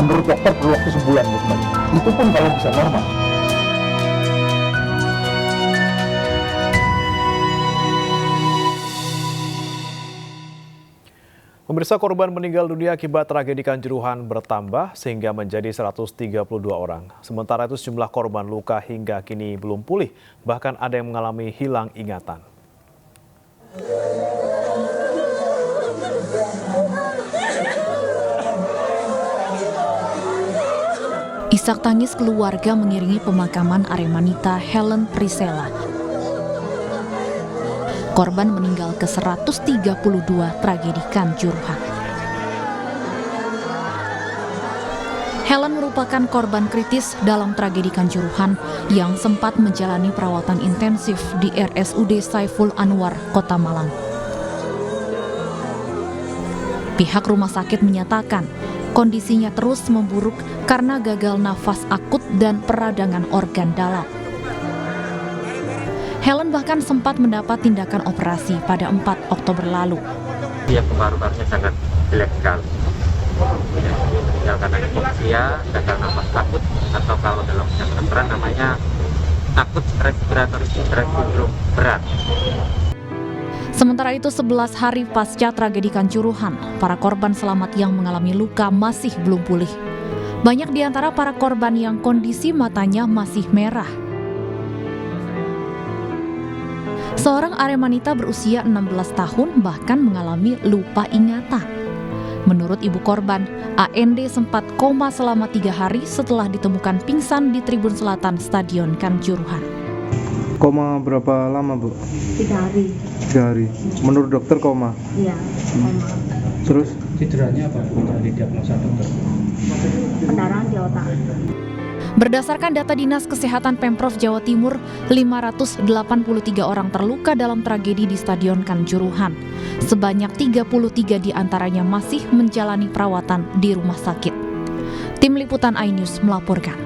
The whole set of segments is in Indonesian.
menurut dokter perlu waktu sebulan untuk kembali. Itu pun kalau bisa normal. Pemirsa, korban meninggal dunia akibat tragedi Kanjuruhan bertambah sehingga menjadi 132 orang. Sementara itu sejumlah korban luka hingga kini belum pulih, bahkan ada yang mengalami hilang ingatan. Isak tangis keluarga mengiringi pemakaman Aremanita Helen Priscilla. Korban meninggal ke-132 tragedi Kanjuruhan. Helen merupakan korban kritis dalam tragedi Kanjuruhan yang sempat menjalani perawatan intensif di RSUD Saiful Anwar, Kota Malang. Pihak rumah sakit menyatakan kondisinya terus memburuk karena gagal nafas akut dan peradangan organ dalam. Helen bahkan sempat mendapat tindakan operasi pada 4 Oktober lalu. Dia paru-parunya sangat jelek sekali. Ya, karena hipoksia, gagal nafas akut, atau kalau dalam kedokteran namanya akut respiratory syndrome berat. Sementara itu 11 hari pasca tragedi Kanjuruhan, para korban selamat yang mengalami luka masih belum pulih. Banyak di antara para korban yang kondisi matanya masih merah. Seorang Aremanita berusia 16 tahun bahkan mengalami lupa ingatan. Menurut ibu korban, AND sempat koma selama 3 hari setelah ditemukan pingsan di Tribun Selatan Stadion Kanjuruhan. Koma berapa lama, Bu? 3 hari. 3 hari. Menurut dokter koma? Iya, koma. Terus? Cederanya apa, Bu? Dari diagnosa dokter? Pendarahan di otak. Berdasarkan data Dinas Kesehatan Pemprov Jawa Timur, 583 orang terluka dalam tragedi di Stadion Kanjuruhan. Sebanyak 33 diantaranya masih menjalani perawatan di rumah sakit. Tim Liputan iNews melaporkan.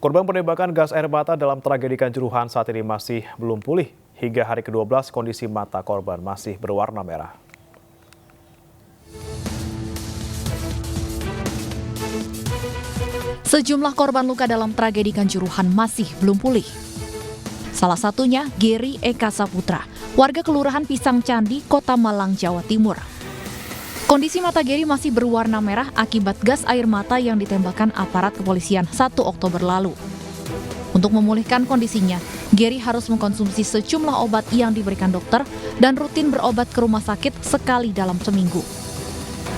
Korban penembakan gas air mata dalam tragedi Kanjuruhan saat ini masih belum pulih. Hingga hari ke-12 kondisi mata korban masih berwarna merah. Sejumlah korban luka dalam tragedi Kanjuruhan masih belum pulih. Salah satunya Geri Eka Saputra, warga Kelurahan Pisang Candi, Kota Malang, Jawa Timur. Kondisi mata Geri masih berwarna merah akibat gas air mata yang ditembakkan aparat kepolisian 1 Oktober lalu. Untuk memulihkan kondisinya, Geri harus mengkonsumsi sejumlah obat yang diberikan dokter dan rutin berobat ke rumah sakit sekali dalam seminggu.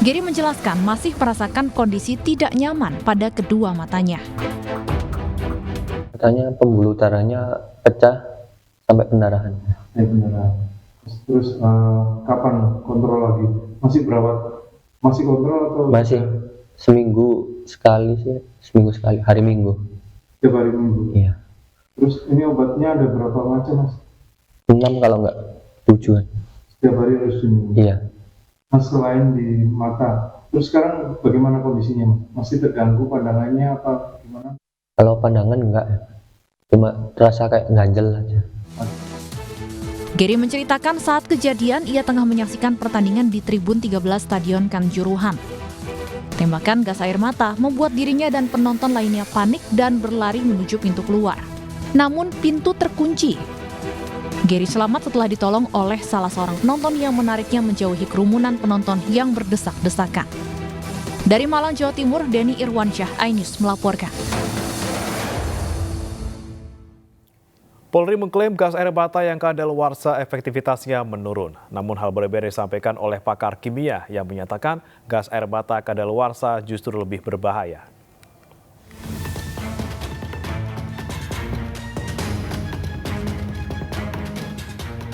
Geri menjelaskan masih merasakan kondisi tidak nyaman pada kedua matanya. Katanya pembuluh darahnya pecah sampai pendarahan. Terus kapan kontrol lagi? Masih berawat? Masih kontrol atau? Masih seminggu sekali sih, hari Minggu. Setiap hari Minggu? Iya. Terus ini obatnya ada berapa macam, Mas? 6 kalau enggak 7. Setiap hari harus diminum? Iya. Mas, selain di mata, terus sekarang bagaimana kondisinya, Mas? Masih terganggu pandangannya apa gimana? Kalau pandangan enggak, cuma terasa kayak ganjel aja. Geri menceritakan saat kejadian ia tengah menyaksikan pertandingan di Tribun 13 Stadion Kanjuruhan. Tembakan gas air mata membuat dirinya dan penonton lainnya panik dan berlari menuju pintu keluar. Namun pintu terkunci. Geri selamat setelah ditolong oleh salah seorang penonton yang menariknya menjauhi kerumunan penonton yang berdesak-desakan. Dari Malang, Jawa Timur, Denny Irwansyah, iNews melaporkan. Polri mengklaim gas air mata yang kadaluarsa efektivitasnya menurun. Namun hal berbeda disampaikan oleh pakar kimia yang menyatakan gas air mata kadaluarsa justru lebih berbahaya.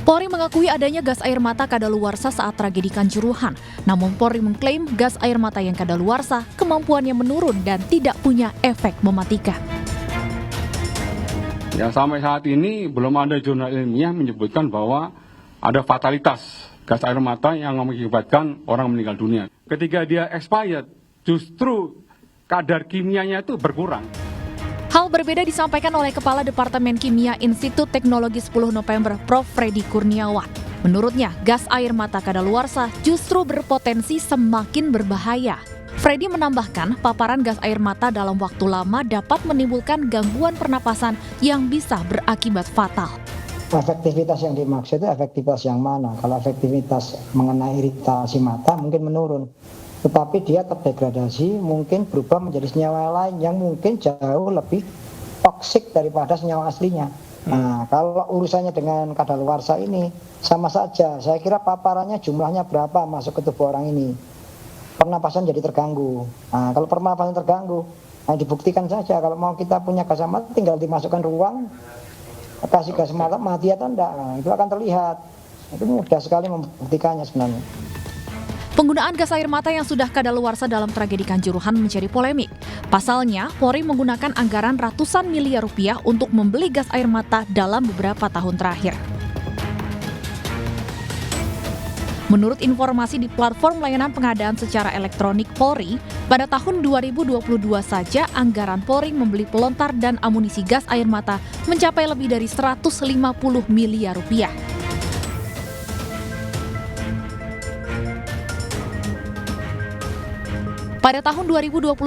Polri mengakui adanya gas air mata kadaluarsa saat tragedi Kanjuruhan. Namun Polri mengklaim gas air mata yang kadaluarsa kemampuannya menurun dan tidak punya efek mematikan. Ya, sampai saat ini belum ada jurnal ilmiah menyebutkan bahwa ada fatalitas gas air mata yang mengakibatkan orang meninggal dunia. Ketika dia expired, justru kadar kimianya itu berkurang. Hal berbeda disampaikan oleh Kepala Departemen Kimia Institut Teknologi 10 November, Prof. Freddy Kurniawan. Menurutnya, gas air mata kadaluarsa justru berpotensi semakin berbahaya. Freddy menambahkan, paparan gas air mata dalam waktu lama dapat menimbulkan gangguan pernapasan yang bisa berakibat fatal. Efektivitas yang dimaksud itu efektivitas yang mana? Kalau efektivitas mengenai iritasi mata mungkin menurun, tetapi dia terdegradasi, mungkin berubah menjadi senyawa lain yang mungkin jauh lebih toksik daripada senyawa aslinya. Nah, kalau urusannya dengan kadaluarsa ini sama saja. Saya kira paparannya jumlahnya berapa masuk ke tubuh orang ini. Pernapasan jadi terganggu. Nah, kalau pernapasan terganggu, nah dibuktikan saja. Kalau mau kita punya gas air mata, tinggal dimasukkan ruang, kasih gas mata, mati atau enggak. Nah, itu akan terlihat. Itu mudah sekali membuktikannya sebenarnya. Penggunaan gas air mata yang sudah kadaluarsa dalam tragedi Kanjuruhan menjadi polemik. Pasalnya, Polri menggunakan anggaran ratusan miliar rupiah untuk membeli gas air mata dalam beberapa tahun terakhir. Menurut informasi di platform layanan pengadaan secara elektronik Polri, pada tahun 2022 saja anggaran Polri membeli pelontar dan amunisi gas air mata mencapai lebih dari 150 miliar rupiah. Pada tahun 2021,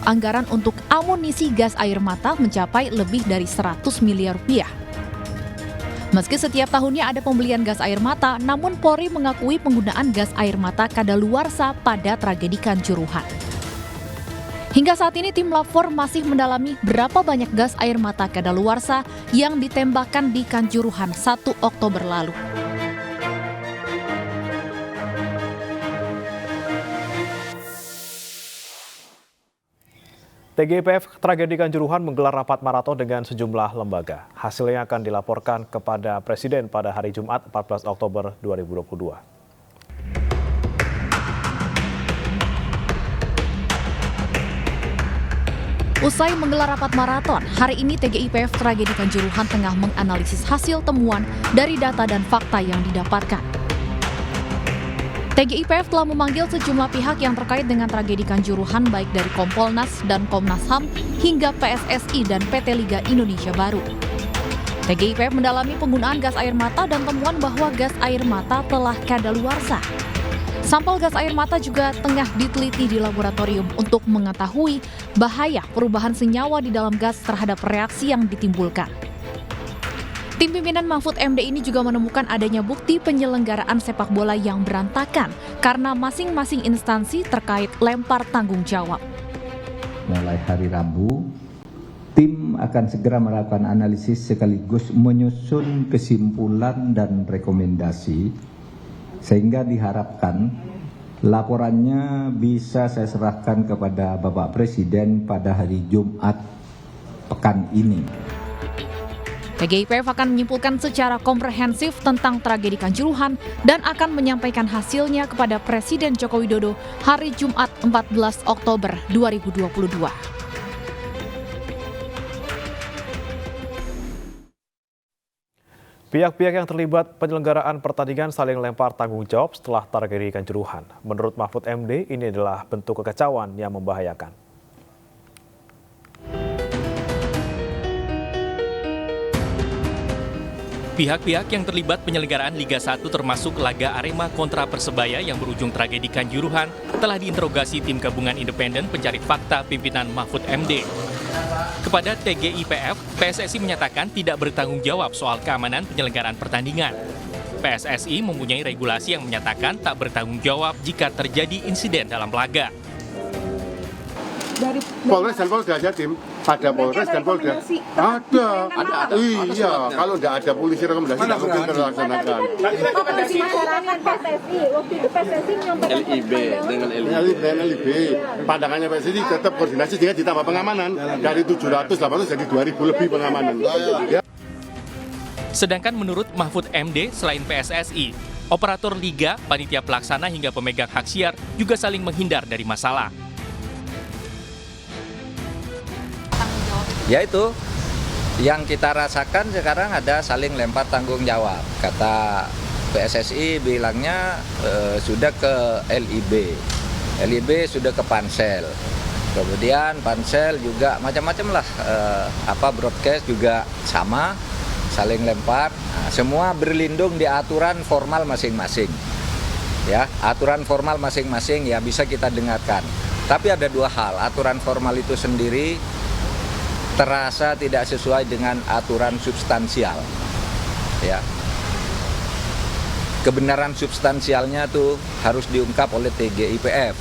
anggaran untuk amunisi gas air mata mencapai lebih dari 100 miliar rupiah. Meski setiap tahunnya ada pembelian gas air mata, namun Polri mengakui penggunaan gas air mata kadaluarsa pada tragedi Kanjuruhan. Hingga saat ini tim Lab 4 masih mendalami berapa banyak gas air mata kadaluarsa yang ditembakkan di Kanjuruhan 1 Oktober lalu. TGIPF Tragedi Kanjuruhan menggelar rapat maraton dengan sejumlah lembaga. Hasilnya akan dilaporkan kepada Presiden pada hari Jumat 14 Oktober 2022. Usai menggelar rapat maraton, hari ini TGIPF Tragedi Kanjuruhan tengah menganalisis hasil temuan dari data dan fakta yang didapatkan. TGIPF telah memanggil sejumlah pihak yang terkait dengan tragedi Kanjuruhan baik dari Kompolnas dan Komnas HAM hingga PSSI dan PT Liga Indonesia Baru. TGIPF mendalami penggunaan gas air mata dan temuan bahwa gas air mata telah kadaluarsa. Sampel gas air mata juga tengah diteliti di laboratorium untuk mengetahui bahaya perubahan senyawa di dalam gas terhadap reaksi yang ditimbulkan. Tim pimpinan Mahfud MD ini juga menemukan adanya bukti penyelenggaraan sepak bola yang berantakan karena masing-masing instansi terkait lempar tanggung jawab. Mulai hari Rabu, tim akan segera melakukan analisis sekaligus menyusun kesimpulan dan rekomendasi sehingga diharapkan laporannya bisa saya serahkan kepada Bapak Presiden pada hari Jumat pekan ini. TGIPF akan menyimpulkan secara komprehensif tentang tragedi Kanjuruhan dan akan menyampaikan hasilnya kepada Presiden Joko Widodo hari Jumat 14 Oktober 2022. Pihak-pihak yang terlibat penyelenggaraan pertandingan saling lempar tanggung jawab setelah tragedi Kanjuruhan. Menurut Mahfud MD, ini adalah bentuk kekacauan yang membahayakan. Pihak-pihak yang terlibat penyelenggaraan Liga 1 termasuk laga Arema kontra Persebaya yang berujung tragedi Kanjuruhan telah diinterogasi tim gabungan independen pencari fakta pimpinan Mahfud MD. Kepada TGIPF, PSSI menyatakan tidak bertanggung jawab soal keamanan penyelenggaraan pertandingan. PSSI mempunyai regulasi yang menyatakan tak bertanggung jawab jika terjadi insiden dalam laga. Polres dan Polda Jatim, ada Polres dan Polda. Ada. Iya, kalau tidak ada polisi rekomendasi tidak mungkin terlaksanakan. Rekomendasi masyarakat PSSI, waktu itu PSSI menyampaikan LIB dengan LIB. Pandangannya PSSI tetap koordinasi sehingga ditambah pengamanan dari 700-800 jadi 2.000 lebih pengamanan. Ya. Sedangkan menurut Mahfud MD, selain PSSI, operator liga, panitia pelaksana hingga pemegang hak siar juga saling menghindar dari masalah. Yaitu yang kita rasakan sekarang ada saling lempar tanggung jawab. Kata PSSI bilangnya sudah ke LIB, LIB sudah ke Pansel, kemudian Pansel juga macam-macam lah, broadcast juga sama. saling lempar. Nah, semua berlindung di aturan formal masing-masing. Ya, aturan formal masing-masing ya bisa kita dengarkan. Tapi ada dua hal, aturan formal itu sendiri terasa tidak sesuai dengan aturan substansial. Ya. Kebenaran substansialnya tuh harus diungkap oleh TGIPF.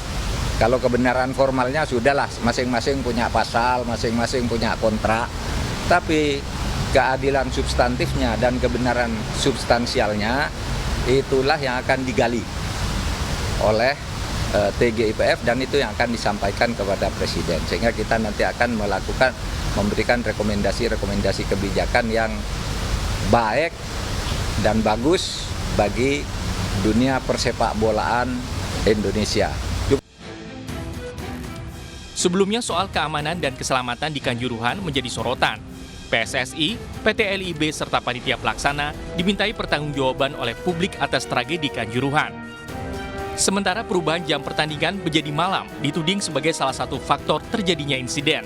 Kalau kebenaran formalnya sudahlah, masing-masing punya pasal, masing-masing punya kontrak. Tapi keadilan substantifnya dan kebenaran substansialnya itulah yang akan digali oleh TGIPF dan itu yang akan disampaikan kepada Presiden. Sehingga kita nanti akan memberikan rekomendasi-rekomendasi kebijakan yang baik dan bagus bagi dunia persepak bolaan Indonesia. Sebelumnya soal keamanan dan keselamatan di Kanjuruhan menjadi sorotan. PSSI, PT LIB serta panitia pelaksana dimintai pertanggungjawaban oleh publik atas tragedi Kanjuruhan. Sementara perubahan jam pertandingan menjadi malam dituding sebagai salah satu faktor terjadinya insiden.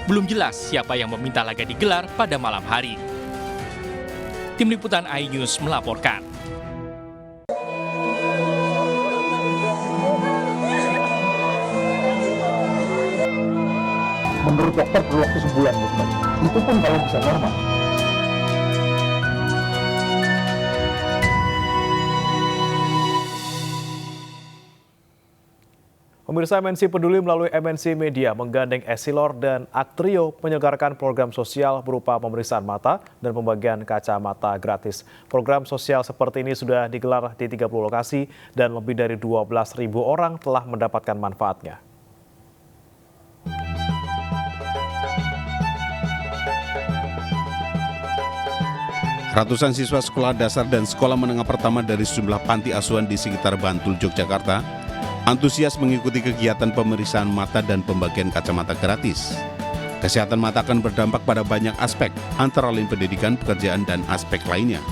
Belum jelas siapa yang meminta laga digelar pada malam hari. Tim Liputan iNews melaporkan. Menurut dokter perlu waktu sebulan Lukman. Itu pun kalau bisa normal. Pemirsa, MNC Peduli melalui MNC Media menggandeng Essilor dan Aktrio menyelenggarakan program sosial berupa pemeriksaan mata dan pembagian kacamata gratis. Program sosial seperti ini sudah digelar di 30 lokasi dan lebih dari 12.000 orang telah mendapatkan manfaatnya. Ratusan siswa sekolah dasar dan sekolah menengah pertama dari sejumlah panti asuhan di sekitar Bantul, Yogyakarta, antusias mengikuti kegiatan pemeriksaan mata dan pembagian kacamata gratis. Kesehatan mata akan berdampak pada banyak aspek, antara lain pendidikan, pekerjaan, dan aspek lainnya.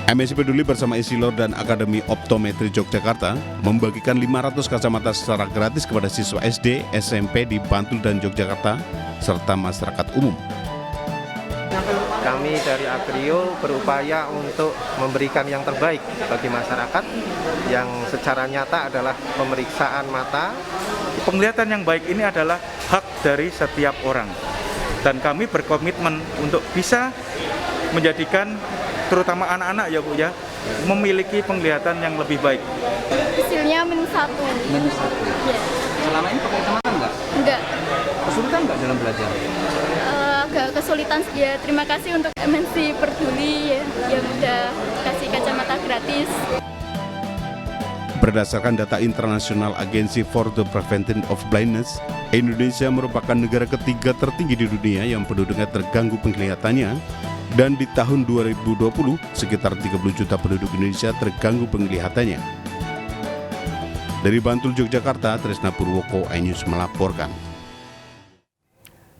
MNC Peduli bersama Essilor dan Akademi Optometri Yogyakarta membagikan 500 kacamata secara gratis kepada siswa SD, SMP di Bantul dan Yogyakarta, serta masyarakat umum. Kami dari Aktrio berupaya untuk memberikan yang terbaik bagi masyarakat yang secara nyata adalah pemeriksaan mata. Penglihatan yang baik ini adalah hak dari setiap orang. Dan kami berkomitmen untuk bisa menjadikan terutama anak-anak ya Bu ya, memiliki penglihatan yang lebih baik. Hasilnya -1. -1. Ya. Selama ini pakai kacamata enggak? Enggak. Kesulitan enggak dalam belajar? Agak kesulitan ya. Terima kasih untuk MNC Peduli ya, yang udah kasih kacamata gratis. Berdasarkan data internasional Agency for the Prevention of Blindness, Indonesia merupakan negara ketiga tertinggi di dunia yang penduduknya terganggu penglihatannya, dan di tahun 2020 sekitar 30 juta penduduk Indonesia terganggu penglihatannya. Dari Bantul, Yogyakarta, Trisna Purwoko, iNews melaporkan.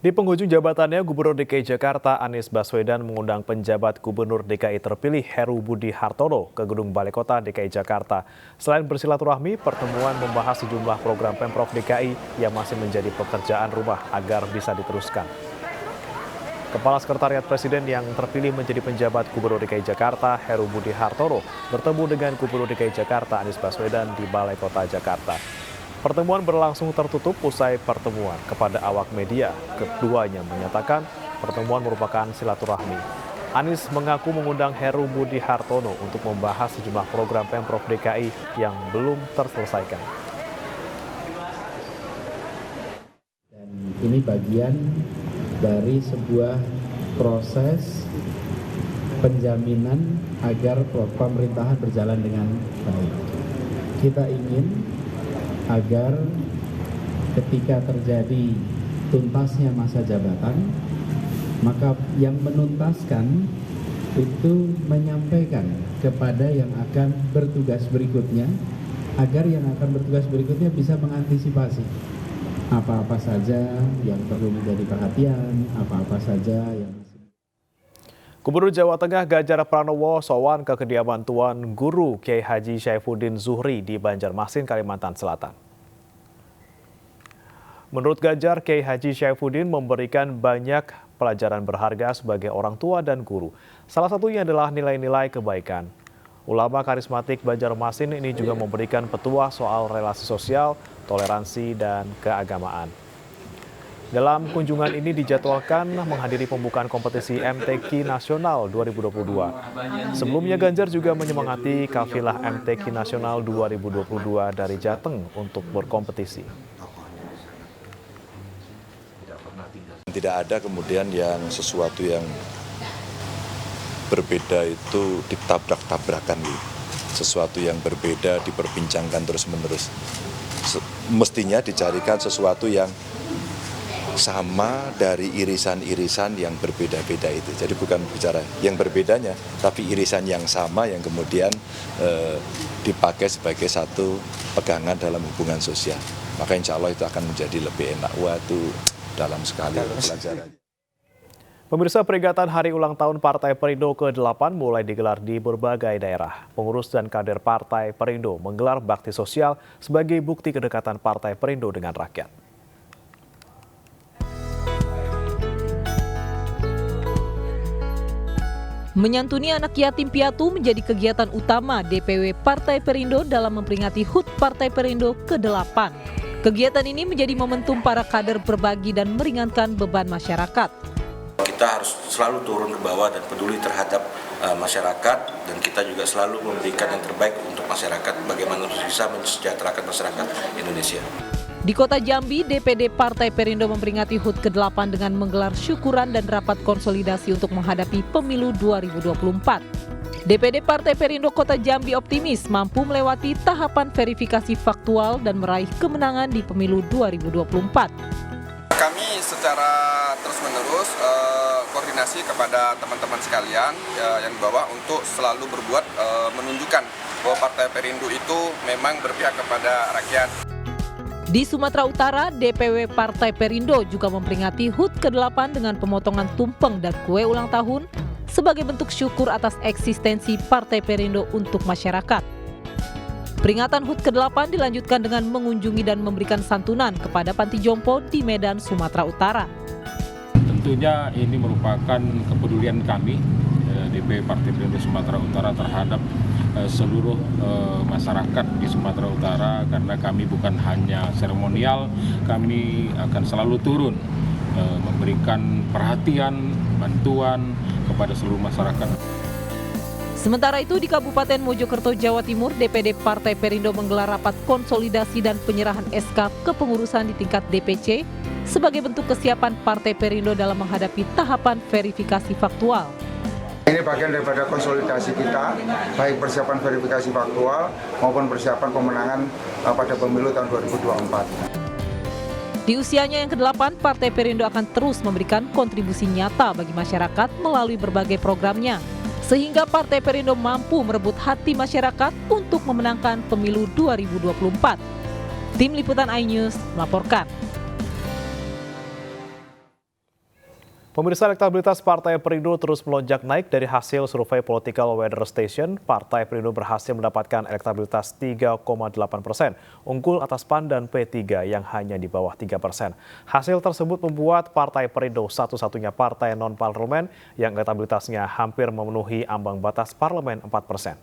Di penghujung jabatannya, Gubernur DKI Jakarta Anies Baswedan mengundang penjabat Gubernur DKI terpilih Heru Budi Hartono ke Gedung Balai Kota DKI Jakarta. Selain bersilaturahmi, pertemuan membahas sejumlah program Pemprov DKI yang masih menjadi pekerjaan rumah agar bisa diteruskan. Kepala Sekretariat Presiden yang terpilih menjadi penjabat Gubernur DKI Jakarta Heru Budi Hartono bertemu dengan Gubernur DKI Jakarta Anies Baswedan di Balai Kota Jakarta. Pertemuan berlangsung tertutup. Usai pertemuan kepada awak media, keduanya menyatakan pertemuan merupakan silaturahmi. Anies mengaku mengundang Heru Budi Hartono untuk membahas sejumlah program Pemprov DKI yang belum terselesaikan. Dan ini bagian dari sebuah proses penjaminan agar pemerintahan berjalan dengan baik. Kita ingin agar ketika terjadi tuntasnya masa jabatan, maka yang menuntaskan itu menyampaikan kepada yang akan bertugas berikutnya, agar yang akan bertugas berikutnya bisa mengantisipasi apa-apa saja yang perlu menjadi perhatian, apa-apa saja yang... Gubernur Jawa Tengah Ganjar Pranowo sowan ke kediaman Tuan Guru Kiai Haji Syaifuddin Zuhri di Banjarmasin, Kalimantan Selatan. Menurut Ganjar, Kiai Haji Syaifuddin memberikan banyak pelajaran berharga sebagai orang tua dan guru. Salah satunya adalah nilai-nilai kebaikan. Ulama karismatik Banjarmasin ini juga memberikan petuah soal relasi sosial, toleransi, dan keagamaan. Dalam kunjungan ini dijadwalkan menghadiri pembukaan kompetisi MTQ Nasional 2022. Sebelumnya Ganjar juga menyemangati kafilah MTQ Nasional 2022 dari Jateng untuk berkompetisi. Tidak ada kemudian yang sesuatu yang berbeda itu ditabrak-tabrakan. Sesuatu yang berbeda diperbincangkan terus-menerus. Mestinya dicarikan sesuatu yang sama dari irisan-irisan yang berbeda-beda itu. Jadi bukan bicara yang berbedanya, tapi irisan yang sama yang kemudian dipakai sebagai satu pegangan dalam hubungan sosial. Maka insya Allah itu akan menjadi lebih enak. Wah, itu dalam sekali pelajaran. Pemirsa, peringatan Hari Ulang Tahun Partai Perindo ke-8 mulai digelar di berbagai daerah. Pengurus dan kader Partai Perindo menggelar bakti sosial sebagai bukti kedekatan Partai Perindo dengan rakyat. Menyantuni anak yatim piatu menjadi kegiatan utama DPW Partai Perindo dalam memperingati HUT Partai Perindo ke-8. Kegiatan ini menjadi momentum para kader berbagi dan meringankan beban masyarakat. Kita harus selalu turun ke bawah dan peduli terhadap masyarakat, dan kita juga selalu memberikan yang terbaik untuk masyarakat, bagaimana untuk bisa mensejahterakan masyarakat Indonesia. Di Kota Jambi, DPD Partai Perindo memperingati HUT ke-8 dengan menggelar syukuran dan rapat konsolidasi untuk menghadapi pemilu 2024. DPD Partai Perindo Kota Jambi optimis mampu melewati tahapan verifikasi faktual dan meraih kemenangan di pemilu 2024. Kami secara terus-menerus koordinasi kepada teman-teman sekalian yang dibawa untuk selalu berbuat menunjukkan bahwa Partai Perindo itu memang berpihak kepada rakyat. Di Sumatera Utara, DPW Partai Perindo juga memperingati HUT ke-8 dengan pemotongan tumpeng dan kue ulang tahun sebagai bentuk syukur atas eksistensi Partai Perindo untuk masyarakat. Peringatan HUT ke-8 dilanjutkan dengan mengunjungi dan memberikan santunan kepada panti jompo di Medan, Sumatera Utara. Tentunya ini merupakan kepedulian kami, DPW Partai Perindo Sumatera Utara terhadap seluruh masyarakat di Sumatera Utara, karena kami bukan hanya seremonial, kami akan selalu turun memberikan perhatian, bantuan kepada seluruh masyarakat. Sementara itu di Kabupaten Mojokerto, Jawa Timur, DPD Partai Perindo menggelar rapat konsolidasi dan penyerahan SK kepengurusan di tingkat DPC sebagai bentuk kesiapan Partai Perindo dalam menghadapi tahapan verifikasi faktual. Ini bagian daripada konsolidasi kita, baik persiapan verifikasi faktual maupun persiapan pemenangan pada pemilu tahun 2024. Di usianya yang ke-8, Partai Perindo akan terus memberikan kontribusi nyata bagi masyarakat melalui berbagai programnya, sehingga Partai Perindo mampu merebut hati masyarakat untuk memenangkan pemilu 2024. Tim Liputan iNews melaporkan. Pemirsa, elektabilitas Partai Perindo terus melonjak naik. Dari hasil survei Political Weather Station, Partai Perindo berhasil mendapatkan elektabilitas 3,8%, unggul atas PAN dan P3 yang hanya di bawah 3%. Hasil tersebut membuat Partai Perindo satu-satunya partai non-parlemen yang elektabilitasnya hampir memenuhi ambang batas parlemen 4%.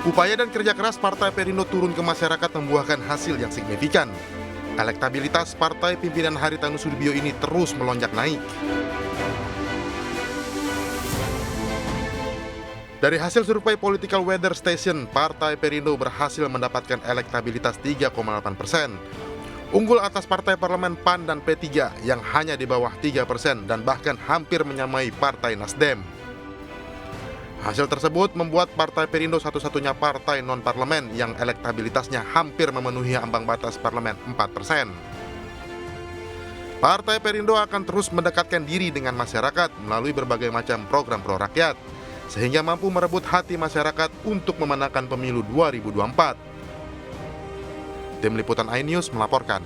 Upaya dan kerja keras Partai Perindo turun ke masyarakat membuahkan hasil yang signifikan. Elektabilitas partai pimpinan Haritanu Sudibyo ini terus melonjak naik. Dari hasil survei Political Weather Station, Partai Perindo berhasil mendapatkan elektabilitas 3,8%. Unggul atas partai parlemen PAN dan P3 yang hanya di bawah 3% dan bahkan hampir menyamai Partai Nasdem. Hasil tersebut membuat Partai Perindo satu-satunya partai non-parlemen yang elektabilitasnya hampir memenuhi ambang batas parlemen 4%. Partai Perindo akan terus mendekatkan diri dengan masyarakat melalui berbagai macam program pro rakyat, sehingga mampu merebut hati masyarakat untuk memenangkan pemilu 2024. Tim Liputan iNews melaporkan.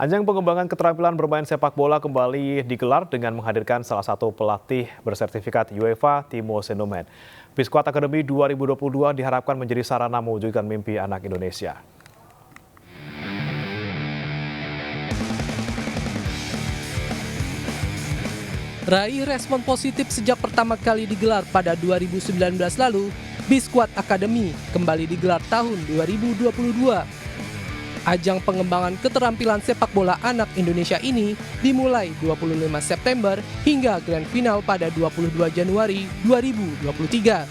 Ajang pengembangan keterampilan bermain sepak bola kembali digelar dengan menghadirkan salah satu pelatih bersertifikat UEFA, Timo Senomen. Biskuat Akademi 2022 diharapkan menjadi sarana mewujudkan mimpi anak Indonesia. Raih respon positif sejak pertama kali digelar pada 2019 lalu, Biskuat Akademi kembali digelar tahun 2022. Ajang pengembangan keterampilan sepak bola anak Indonesia ini dimulai 25 September hingga grand final pada 22 Januari 2023.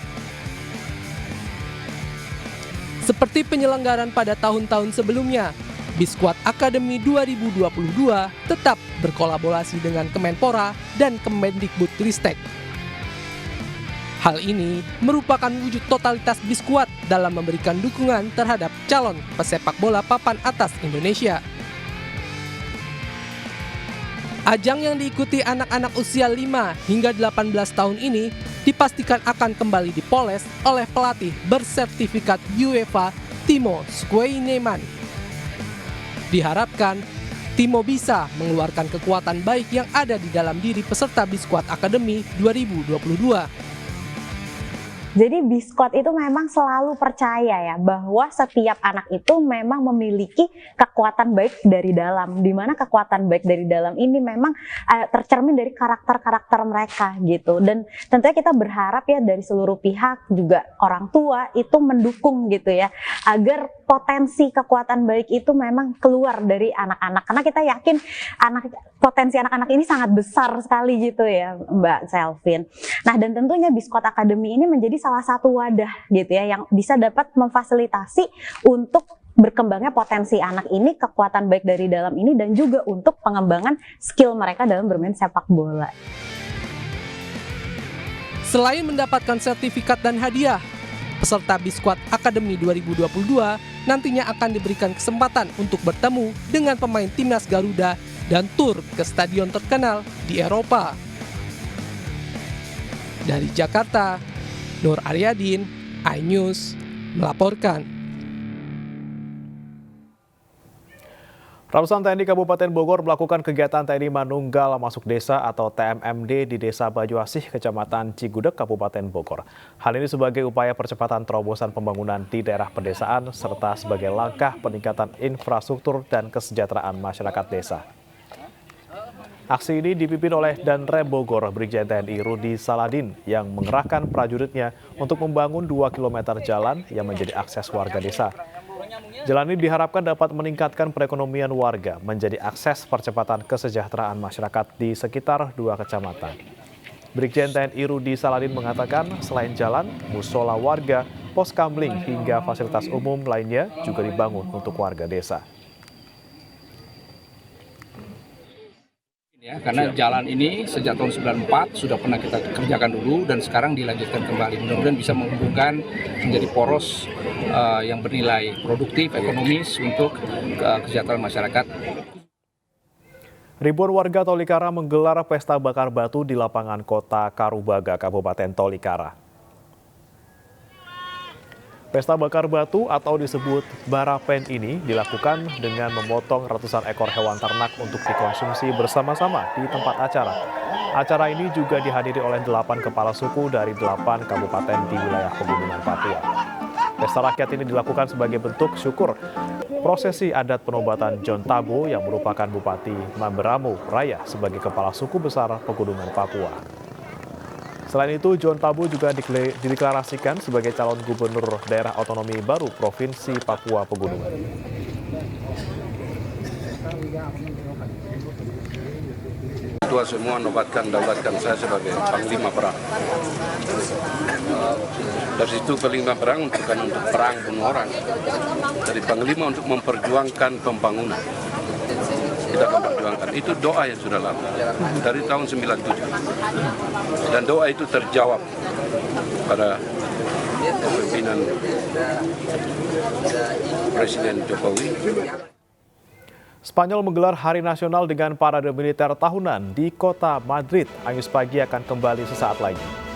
Seperti penyelenggaran pada tahun-tahun sebelumnya, Biskuat Akademi 2022 tetap berkolaborasi dengan Kemenpora dan Kemendikbudristek. Hal ini merupakan wujud totalitas Biskuat dalam memberikan dukungan terhadap calon pesepak bola papan atas Indonesia. Ajang yang diikuti anak-anak usia 5 hingga 18 tahun ini dipastikan akan kembali dipoles oleh pelatih bersertifikat UEFA, Timo Senomen. Diharapkan Timo bisa mengeluarkan kekuatan baik yang ada di dalam diri peserta Biskuat Akademi 2022. Jadi Biskuat itu memang selalu percaya ya bahwa setiap anak itu memang memiliki kekuatan baik dari dalam, di mana kekuatan baik dari dalam ini memang tercermin dari karakter-karakter mereka gitu. Dan tentunya kita berharap ya dari seluruh pihak, juga orang tua itu mendukung gitu ya, agar potensi kekuatan baik itu memang keluar dari anak-anak, karena kita yakin potensi anak-anak ini sangat besar sekali gitu ya Mbak Selvin. Nah, dan tentunya Biskuat Akademi ini menjadi salah satu wadah gitu ya yang bisa dapat memfasilitasi untuk berkembangnya potensi anak ini, kekuatan baik dari dalam ini, dan juga untuk pengembangan skill mereka dalam bermain sepak bola. Selain mendapatkan sertifikat dan hadiah, peserta Biskuat Akademi 2022 nantinya akan diberikan kesempatan untuk bertemu dengan pemain timnas Garuda dan tur ke stadion terkenal di Eropa. Dari Jakarta, Nur Aryadin, iNews melaporkan. Ratusan TNI Kabupaten Bogor melakukan kegiatan TNI Manunggal Masuk Desa atau TMMD di Desa Bajuasih, Kecamatan Cigudeg, Kabupaten Bogor. Hal ini sebagai upaya percepatan terobosan pembangunan di daerah pedesaan serta sebagai langkah peningkatan infrastruktur dan kesejahteraan masyarakat desa. Aksi ini dipimpin oleh Danrem Bogor Brigjen TNI Rudi Saladin yang mengerahkan prajuritnya untuk membangun 2 km jalan yang menjadi akses warga desa. Jalan ini diharapkan dapat meningkatkan perekonomian warga, menjadi akses percepatan kesejahteraan masyarakat di sekitar 2 kecamatan. Brigjen TNI Rudi Saladin mengatakan selain jalan, musola warga, pos kamling hingga fasilitas umum lainnya juga dibangun untuk warga desa. Ya, karena jalan ini sejak tahun 94 sudah pernah kita kerjakan dulu dan sekarang dilanjutkan kembali. Mudah-mudahan bisa menghubungkan menjadi poros yang bernilai produktif, ekonomis untuk kesejahteraan masyarakat. Ribuan warga Tolikara menggelar pesta bakar batu di lapangan Kota Karubaga, Kabupaten Tolikara. Pesta bakar batu atau disebut barapen ini dilakukan dengan memotong ratusan ekor hewan ternak untuk dikonsumsi bersama-sama di tempat acara. Acara ini juga dihadiri oleh 8 kepala suku dari 8 kabupaten di wilayah Pegunungan Papua. Pesta rakyat ini dilakukan sebagai bentuk syukur prosesi adat penobatan John Tabo yang merupakan Bupati Mamberamo Raya sebagai kepala suku besar Pegunungan Papua. Selain itu, John Tabo juga dideklarasikan sebagai calon gubernur daerah otonomi baru Provinsi Papua Pegunungan. Dua semua daulatkan saya sebagai panglima perang. Dari situ panglima perang bukan untuk perang bunuh orang. Dari panglima untuk memperjuangkan pembangunan. Kita akan perjuangkan. Itu doa yang sudah lama dari tahun 97. Dan doa itu terjawab pada kepemimpinan Presiden Jokowi. Spanyol menggelar Hari Nasional dengan parade militer tahunan di kota Madrid. Ayus Pagi akan kembali sesaat lagi.